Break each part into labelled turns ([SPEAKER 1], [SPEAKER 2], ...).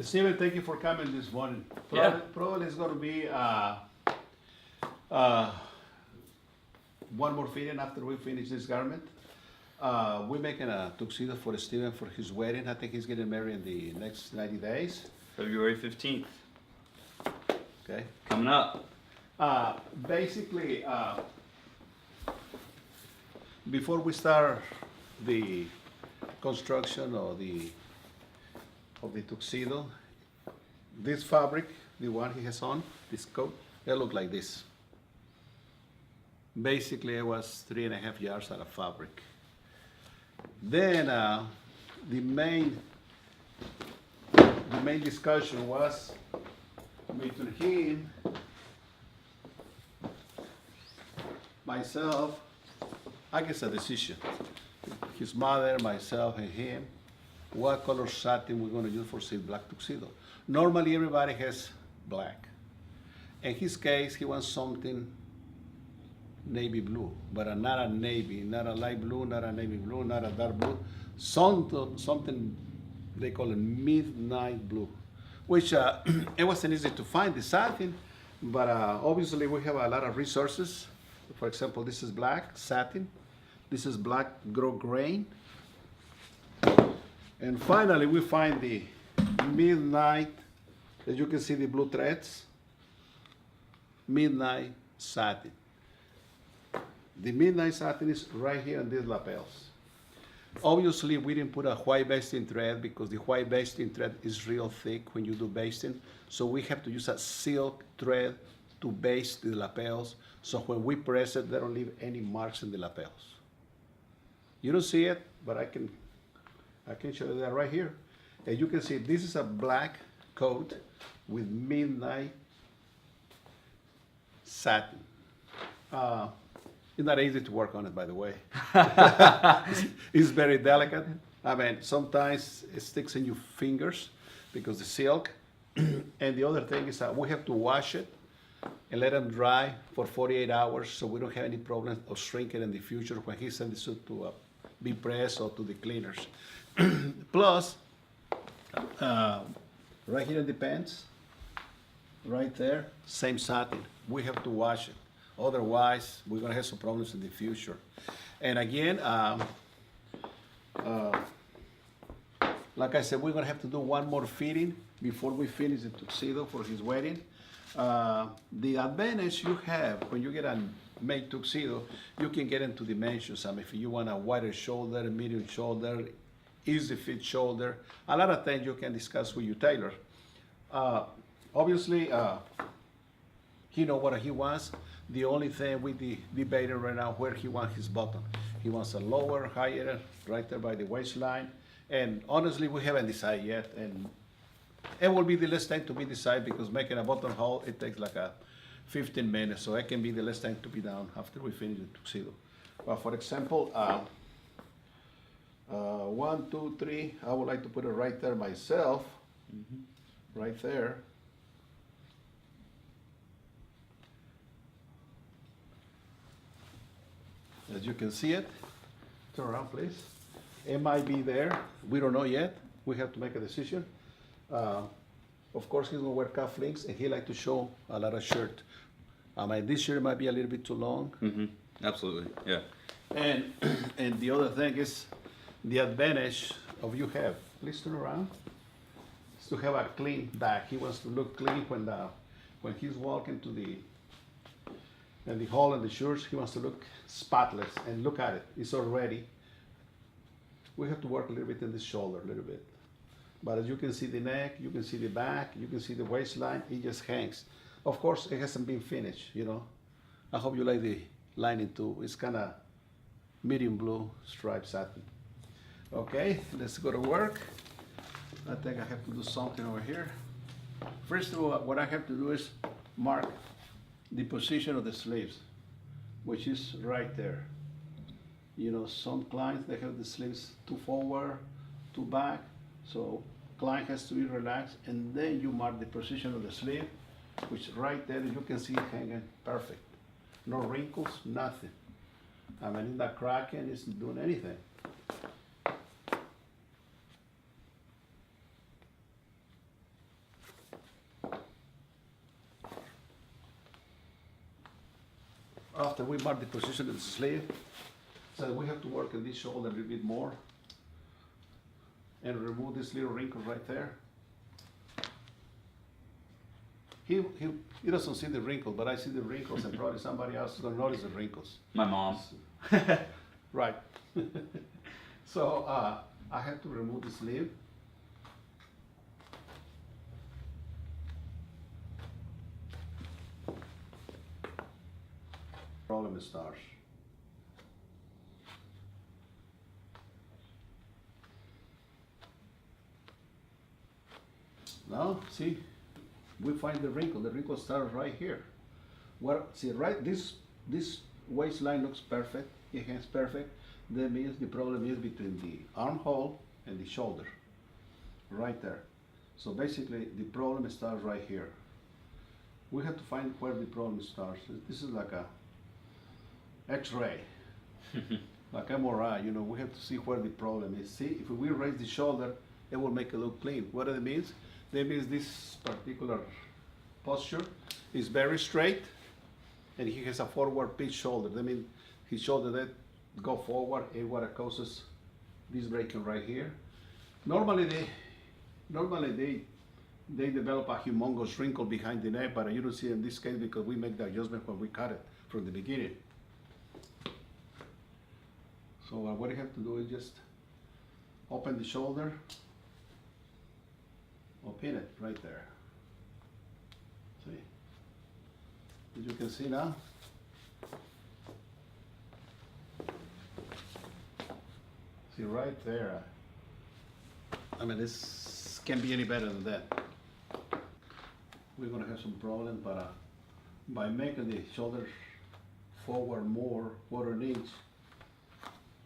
[SPEAKER 1] Steven, thank you for coming this morning.
[SPEAKER 2] Yeah.
[SPEAKER 1] Probably it's going to be one more fitting after we finish this garment. We're making a tuxedo for Steven for his wedding. I think he's getting married in the next 90 days.
[SPEAKER 2] February 15th.
[SPEAKER 1] Okay.
[SPEAKER 2] Coming up.
[SPEAKER 1] Basically, before we start the construction of the tuxedo, this fabric, the one he has on, this coat, it looked like this. Basically, it was 3.5 yards out of fabric. Then the main discussion was between him, myself, I guess a decision. His mother, myself, and him, what color satin we're going to use for silk black tuxedo. Normally, everybody has black. In his case, he wants something navy blue, but not a navy, not a light blue, not a navy blue, not a dark blue, something they call it midnight blue, which it wasn't easy to find the satin, but obviously we have a lot of resources. For example, this is black satin, this is black grain, and finally we find the midnight, as you can see the blue threads, midnight satin. The midnight satin is right here on these lapels. Obviously, we didn't put a white basting thread because the white basting thread is real thick when you do basting. So we have to use a silk thread to baste the lapels. So when we press it, they don't leave any marks in the lapels. You don't see it, but I can show you that right here. As you can see, this is a black coat with midnight satin. It's not easy to work on it, by the way. It's very delicate. I mean, sometimes it sticks in your fingers because the silk. And the other thing is that we have to wash it and let them dry for 48 hours so we don't have any problem of shrinking in the future when he sends the suit to be pressed or to the cleaners. Plus, right here in the pants, right there, same satin. We have to wash it. Otherwise, we're gonna have some problems in the future. And again, like I said, we're gonna have to do one more fitting before we finish the tuxedo for his wedding. The advantage you have when you get a made tuxedo, you can get into dimensions. I mean, if you want a wider shoulder, medium shoulder, easy fit shoulder, a lot of things you can discuss with your tailor. Obviously, he knows what he wants. The only thing we debating right now where he wants his button. He wants a lower, higher, right there by the waistline. And honestly, we haven't decided yet. And it will be the less time to be decided because making a buttonhole, it takes like 15 minutes. So it can be the less time to be done after we finish the tuxedo. But for example, 1, 2, 3, I would like to put it right there myself, right there. As you can see it, turn around please. It might be there, we don't know yet, we have to make a decision. Of course he's gonna wear cufflinks and he like to show a lot of shirt. I mean, this shirt might be a little bit too long.
[SPEAKER 2] Absolutely, yeah.
[SPEAKER 1] And the other thing is the advantage of you have, please turn around, is to have a clean back. He wants to look clean when he's walking to the hall and the shirts, he wants to look spotless. And look at it, it's already. We have to work a little bit in the shoulder, a little bit. But as you can see the neck, you can see the back, you can see the waistline, it just hangs. Of course, it hasn't been finished, you know. I hope you like the lining too. It's kind of medium blue striped satin. Okay, let's go to work. I think I have to do something over here. First of all, what I have to do is mark the position of the sleeves, which is right there. You know, some clients, they have the sleeves too forward, too back, so client has to be relaxed, and then you mark the position of the sleeve, which right there, you can see it hanging perfect. No wrinkles, nothing. I mean, it's not cracking, it's not doing anything. after we mark the position of the sleeve, so we have to work on this shoulder a little bit more and remove this little wrinkle right there. He doesn't see the wrinkle, but I see the wrinkles, and probably somebody else is gonna notice the wrinkles.
[SPEAKER 2] My mom.
[SPEAKER 1] Right. So I have to remove the sleeve. Problem starts. Now, see, we find the wrinkle. The wrinkle starts right here. See, right, this waistline looks perfect. It has perfect. That means the problem is between the armhole and the shoulder, right there. So basically, the problem starts right here. We have to find where the problem starts. This is like a X-ray, like MRI. You know, we have to see where the problem is. See, if we raise the shoulder, it will make it look clean. What does it mean? That means this particular posture is very straight, and he has a forward pitch shoulder. That means his shoulder that go forward and what causes this breaking right here. Normally they develop a humongous wrinkle behind the neck, but you don't see it in this case because we make the adjustment when we cut it from the beginning. So what you have to do is just open the shoulder, open it right there. See, as you can see now. See right there. I mean, this can't be any better than that. We're gonna have some problem, but by making the shoulder forward more, 1/4 inch,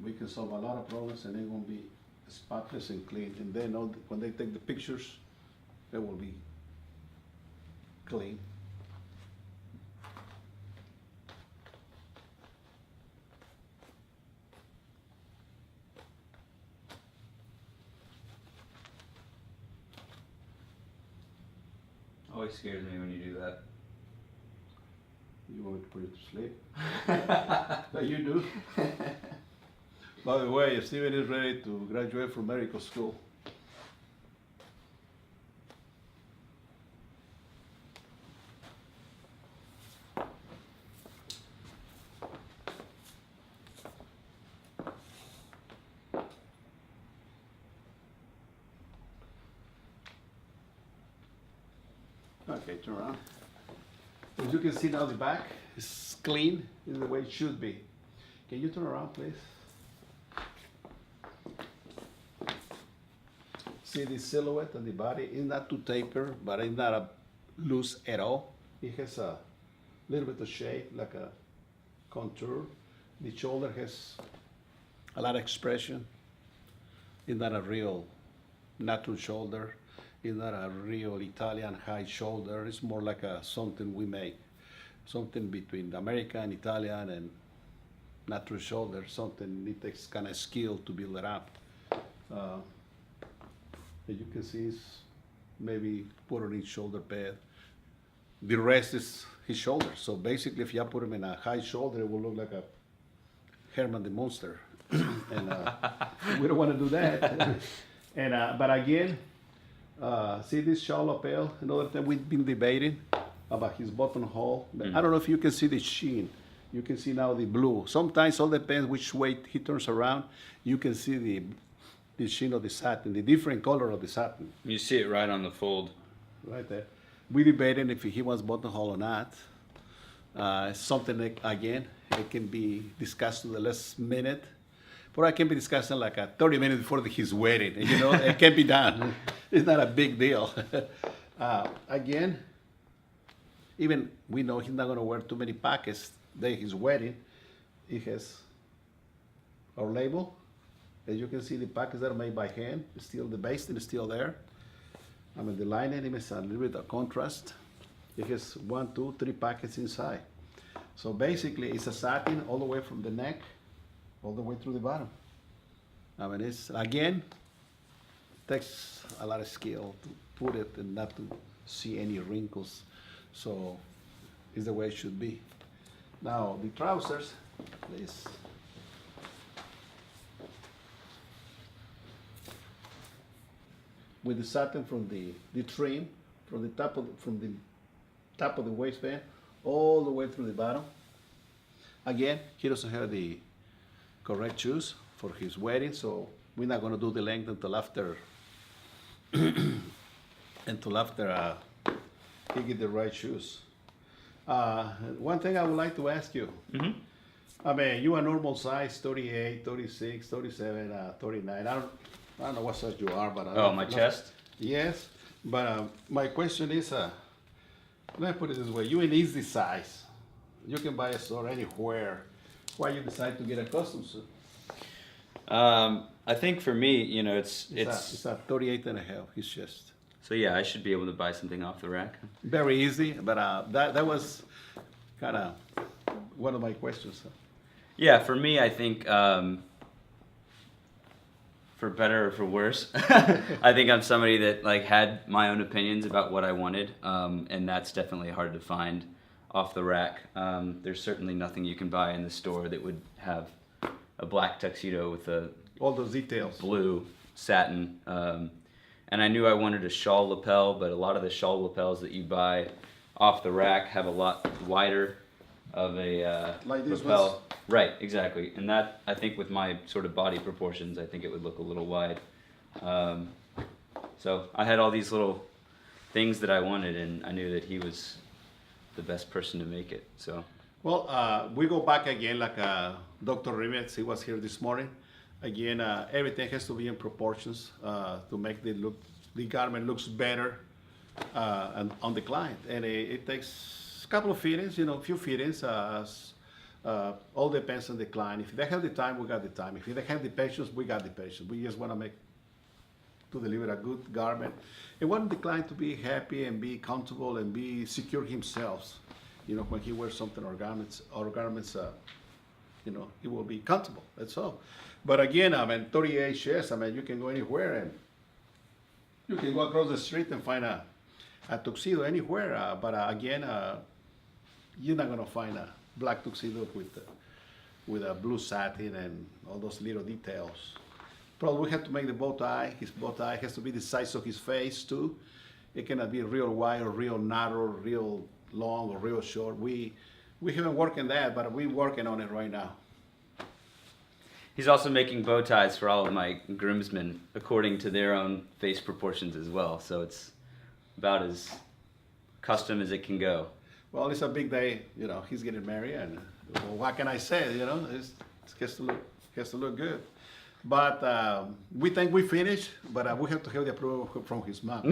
[SPEAKER 1] we can solve a lot of problems, and they're gonna be spotless and clean. And then when they take the pictures, it will be clean.
[SPEAKER 2] Always scares me when you do that.
[SPEAKER 1] You want me to put it to sleep? But you do. By the way, Steven is ready to graduate from medical school. Okay, turn around. As you can see now, the back is clean in the way it should be. Can you turn around, please? See the silhouette of the body is not too tapered, but it's not loose at all. It has a little bit of shape, like a contour. The shoulder has a lot of expression. It's not a real natural shoulder. It's not a real Italian high shoulder. It's more like something we make, something between American, Italian, and natural shoulder. Something it takes kind of skill to build it up. As you can see, it's maybe 1/4 inch shoulder pad. The rest is his shoulder. So basically, if you put him in a high shoulder, it will look like a Herman the Monster, and we don't want to do that. And but again. See this shawl lapel? Another thing we've been debating about his buttonhole. Mm-hmm. I don't know if you can see the sheen. You can see now the blue. Sometimes, all depends which way he turns around. You can see the sheen of the satin, the different color of the satin.
[SPEAKER 2] You see it right on the fold.
[SPEAKER 1] Right there. We debating if he wants buttonhole or not. Something like, again, it can be discussed to the last minute. Or I can be discussing like 30 minutes before his wedding. You know, it can be done. It's not a big deal. Again, even we know he's not going to wear too many pockets. Day his wedding, he has our label. As you can see, the pockets are made by hand. Still, the basting is still there. I mean, the lining is a little bit of contrast. It has 1, 2, 3 pockets inside. So basically, it's a satin all the way from the neck all the way through the bottom. I mean, it's, again, takes a lot of skill to put it and not to see any wrinkles. So it's the way it should be. Now the trousers, please. With the satin from the trim from the top of the waistband all the way through the bottom. Again, he doesn't have the correct shoes for his wedding, so we're not going to do the length until after he get the right shoes. One thing I would like to ask you.
[SPEAKER 2] Mm-hmm.
[SPEAKER 1] I mean, you a normal size, 38, 36, 37, 39. I don't know what size you are, but
[SPEAKER 2] Oh, my chest?
[SPEAKER 1] Yes, but my question is, let me put it this way: you in easy size, you can buy a store anywhere. Why you decide to get a custom suit?
[SPEAKER 2] I think for me, you know, it's
[SPEAKER 1] It's a 38 and a half. His chest.
[SPEAKER 2] so yeah, I should be able to buy something off the rack.
[SPEAKER 1] Very easy, but that was kind of one of my questions.
[SPEAKER 2] Yeah, for me, I think for better or for worse, I think I'm somebody that like had my own opinions about what I wanted, and that's definitely hard to find off the rack. There's certainly nothing you can buy in the store that would have a black tuxedo with a
[SPEAKER 1] All those details.
[SPEAKER 2] blue satin. And I knew I wanted a shawl lapel, but a lot of the shawl lapels that you buy off the rack have a lot wider of a
[SPEAKER 1] Like this
[SPEAKER 2] lapel.
[SPEAKER 1] ones?
[SPEAKER 2] Right, exactly. And that, I think with my sort of body proportions, I think it would look a little wide. So I had all these little things that I wanted, and I knew that he was the best person to make it. So
[SPEAKER 1] Well, we go back again, like Dr. Rivets, he was here this morning. Again, everything has to be in proportions to make the garment looks better and on the client. And it takes a couple of fittings, a few fittings. All depends on the client. If they have the time, we got the time. If they have the patience, we got the patience. We just want to deliver a good garment. And want the client to be happy and be comfortable and be secure himself. When he wears something or garments, he will be comfortable. That's all. But again, 38 shares. You can go anywhere and you can go across the street and find a tuxedo anywhere. But again, you're not gonna find a black tuxedo with a blue satin and all those little details. Probably we have to make the bow tie. His bow tie has to be the size of his face too. It cannot be real wide or real narrow, real long or real short. We haven't worked on that, but we're working on it right now.
[SPEAKER 2] he's also making bow ties for all of my groomsmen according to their own face proportions as well. So it's about as custom as it can go.
[SPEAKER 1] Well, it's a big day. He's getting married, and what can I say? It has to look good. But we think we finished, but we have to have the approval from his mom.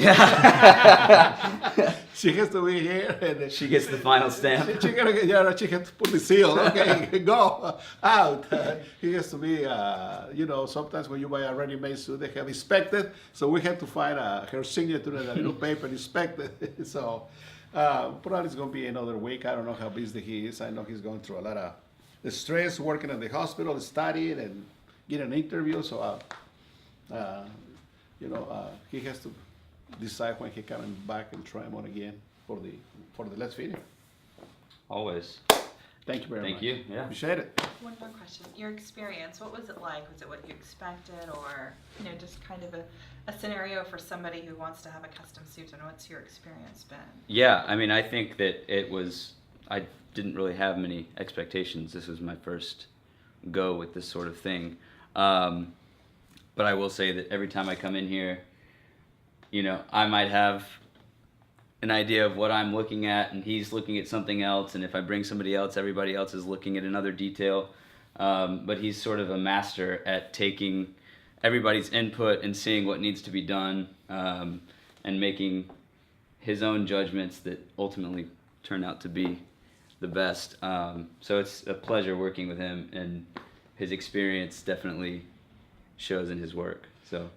[SPEAKER 1] She has to be here, and
[SPEAKER 2] She gets the final stamp.
[SPEAKER 1] She has to put the seal. Okay, go out. He has to be. Sometimes when you buy a ready-made suit, they have inspected, so we have to find her signature in a little paper inspected. So probably it's going to be another week. I don't know how busy he is. I know he's going through a lot of stress, working in the hospital, studying, and get an interview, so he has to decide when he coming back and try him on again for the Let's Finish.
[SPEAKER 2] Always.
[SPEAKER 1] Thank you very much.
[SPEAKER 2] Thank you. Yeah.
[SPEAKER 1] Appreciate it.
[SPEAKER 3] One more question. Your experience, what was it like? Was it what you expected, or just kind of a scenario for somebody who wants to have a custom suit, and what's your experience been?
[SPEAKER 2] Yeah, I think that I didn't really have many expectations. This was my first go with this sort of thing. But I will say that every time I come in here, I might have an idea of what I'm looking at, and he's looking at something else, and if I bring somebody else, everybody else is looking at another detail. But he's sort of a master at taking everybody's input and seeing what needs to be done, and making his own judgments that ultimately turn out to be the best. So it's a pleasure working with him, and his experience definitely shows in his work. So,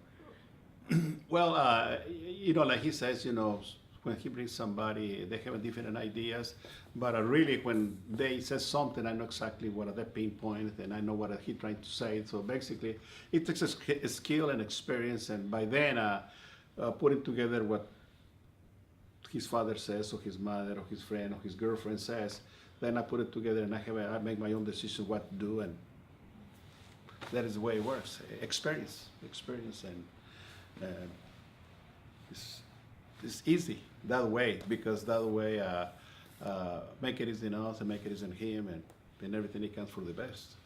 [SPEAKER 1] Well, like he says, when he brings somebody, they have different ideas. But really, when they say something, I know exactly what they pinpoint, and I know what he's trying to say. So basically, it takes a skill and experience, and by then, putting together what his father says, or his mother, or his friend, or his girlfriend says, Then I put it together and I make my own decision what to do, and that is the way it works. Experience, and it's easy that way, because that way make it easy in us and make it easy in him, and everything it comes for the best.